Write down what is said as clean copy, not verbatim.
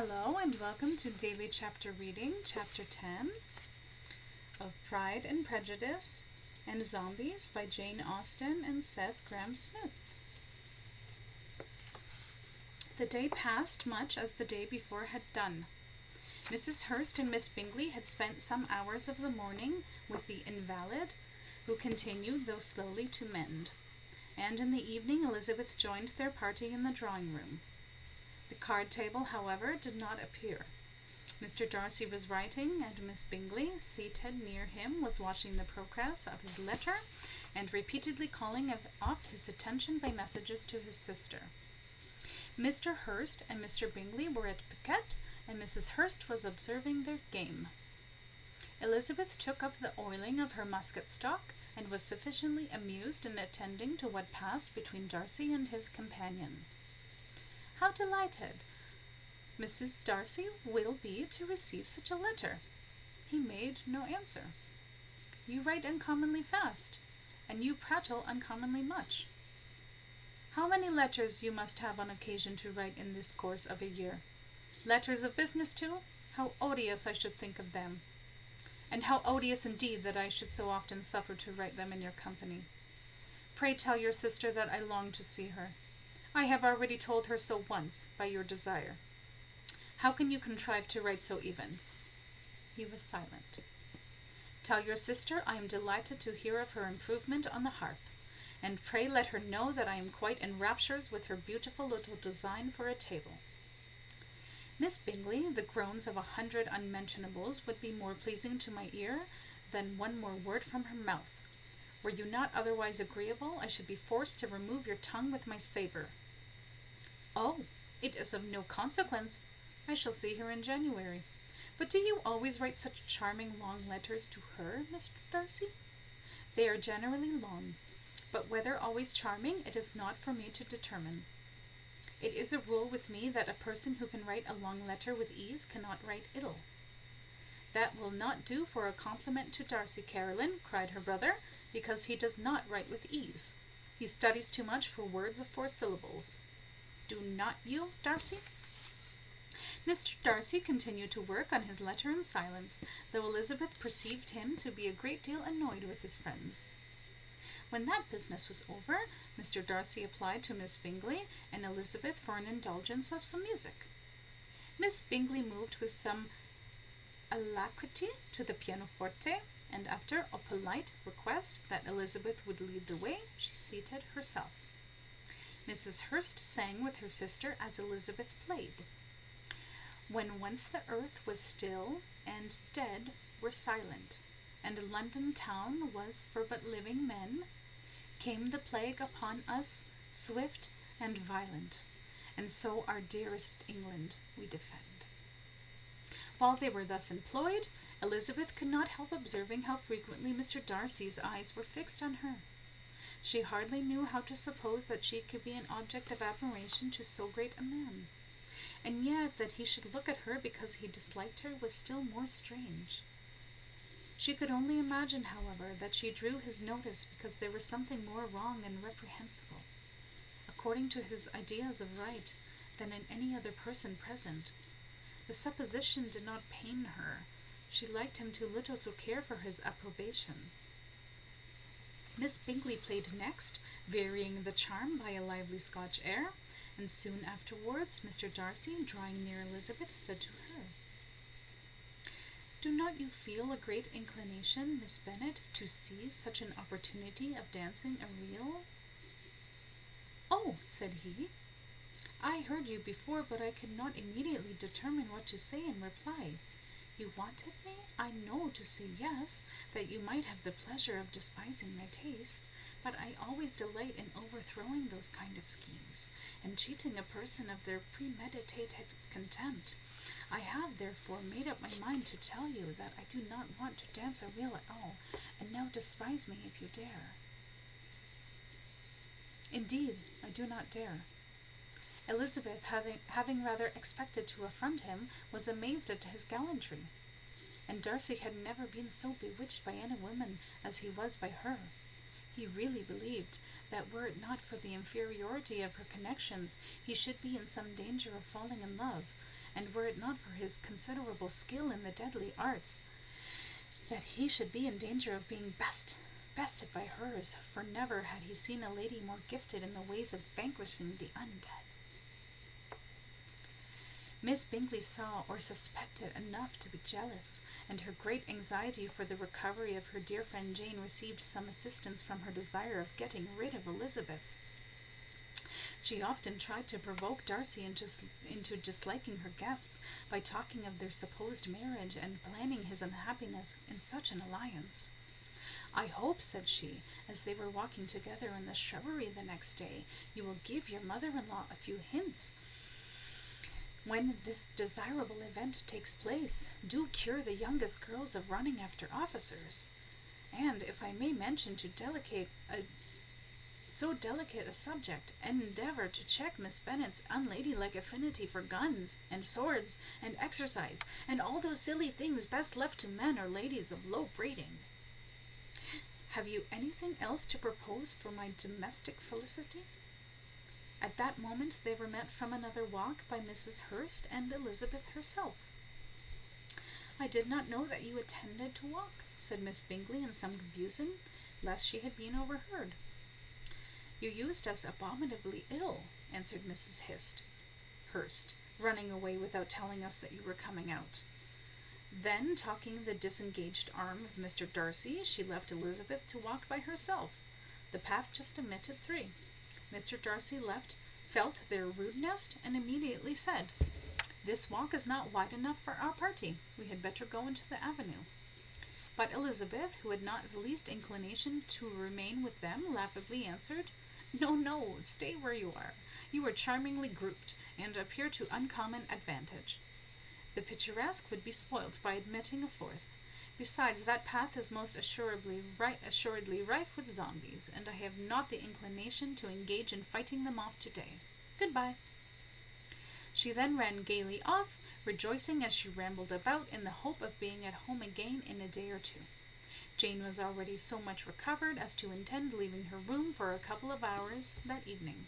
Hello and welcome to Daily Chapter Reading, Chapter 10 of Pride and Prejudice and Zombies by Jane Austen and Seth Grahame-Smith. The day passed much as the day before had done. Mrs. Hurst and Miss Bingley had spent some hours of the morning with the invalid, who continued, though slowly, to mend, and in the evening Elizabeth joined their party in the drawing-room. The card table, however, did not appear. Mr. Darcy was writing, and Miss Bingley, seated near him, was watching the progress of his letter and repeatedly calling off his attention by messages to his sister. Mr. Hurst and Mr. Bingley were at piquet, and Mrs. Hurst was observing their game. Elizabeth took up the oiling of her musket stock, and was sufficiently amused in attending to what passed between Darcy and his companion. "How delighted Mrs. Darcy will be to receive such a letter." He made no answer. "You write uncommonly fast, and you prattle uncommonly much. How many letters you must have on occasion to write in this course of a year? Letters of business too? How odious I should think of them! And how odious indeed that I should so often suffer to write them in your company. Pray tell your sister that I long to see her. I have already told her so once, by your desire. How can you contrive to write so even?" He was silent. "Tell your sister I am delighted to hear of her improvement on the harp, and pray let her know that I am quite in raptures with her beautiful little design for a table. Miss Bingley, the groans of 100 unmentionables would be more pleasing to my ear than one more word from her mouth. Were you not otherwise agreeable, I should be forced to remove your tongue with my sabre." "Oh, it is of no consequence. I shall see her in January. But do you always write such charming long letters to her, Mr. Darcy?" "They are generally long, but whether always charming it is not for me to determine. It is a rule with me that a person who can write a long letter with ease cannot write ill." "That will not do for a compliment to Darcy, Caroline," cried her brother, "because he does not write with ease. He studies too much for words of 4 syllables. Do not you, Darcy?" Mr. Darcy continued to work on his letter in silence, though Elizabeth perceived him to be a great deal annoyed with his friends. When that business was over, Mr. Darcy applied to Miss Bingley and Elizabeth for an indulgence of some music. Miss Bingley moved with some alacrity to the pianoforte, and after a polite request that Elizabeth would lead the way, she seated herself. Mrs. Hurst sang with her sister as Elizabeth played. When once the earth was still, and dead were silent, and London town was for but living men, came the plague upon us, swift and violent, and so our dearest England we defend. While they were thus employed, Elizabeth could not help observing how frequently Mr. Darcy's eyes were fixed on her. She hardly knew how to suppose that she could be an object of admiration to so great a man, and yet that he should look at her because he disliked her was still more strange. She could only imagine, however, that she drew his notice because there was something more wrong and reprehensible, according to his ideas of right, than in any other person present. The supposition did not pain her. She liked him too little to care for his approbation. Miss Bingley played next, varying the charm by a lively Scotch air, and soon afterwards Mr. Darcy, drawing near Elizabeth, said to her, "Do not you feel a great inclination, Miss Bennet, to seize such an opportunity of dancing a reel?" "Oh," said he, "I heard you before, but I could not immediately determine what to say in reply. You wanted me, I know, to say yes, that you might have the pleasure of despising my taste, but I always delight in overthrowing those kind of schemes, and cheating a person of their premeditated contempt. I have, therefore, made up my mind to tell you that I do not want to dance a reel at all, and now despise me if you dare." "Indeed, I do not dare." Elizabeth, having rather expected to affront him, was amazed at his gallantry, and Darcy had never been so bewitched by any woman as he was by her. He really believed that were it not for the inferiority of her connections, he should be in some danger of falling in love, and were it not for his considerable skill in the deadly arts, that he should be in danger of being bested by hers, for never had he seen a lady more gifted in the ways of vanquishing the undead. Miss Bingley saw or suspected enough to be jealous, and her great anxiety for the recovery of her dear friend Jane received some assistance from her desire of getting rid of Elizabeth. She often tried to provoke Darcy into disliking her guests by talking of their supposed marriage and planning his unhappiness in such an alliance. "I hope," said she, as they were walking together in the shrubbery the next day, "you will give your mother-in-law a few hints. When this desirable event takes place, do cure the youngest girls of running after officers. And, if I may mention so delicate a subject, endeavor to check Miss Bennet's unladylike affinity for guns, and swords, and exercise, and all those silly things best left to men or ladies of low breeding. Have you anything else to propose for my domestic felicity?" At that moment they were met from another walk by Mrs. Hurst and Elizabeth herself. "I did not know that you intended to walk," said Miss Bingley in some confusion, lest she had been overheard. "You used us abominably ill," answered Mrs. Hurst, "running away without telling us that you were coming out." Then, taking the disengaged arm of Mr. Darcy, she left Elizabeth to walk by herself. The path just admitted 3. Mr. Darcy felt their rudeness, and immediately said, "This walk is not wide enough for our party. We had better go into the avenue." But Elizabeth, who had not the least inclination to remain with them, laughably answered, No, stay where you are. You are charmingly grouped, and appear to uncommon advantage. The picturesque would be spoilt by admitting a 4th. Besides, that path is most assuredly rife with zombies, and I have not the inclination to engage in fighting them off today. Goodbye." She then ran gaily off, rejoicing as she rambled about in the hope of being at home again in a day or 2. Jane was already so much recovered as to intend leaving her room for a couple of hours that evening.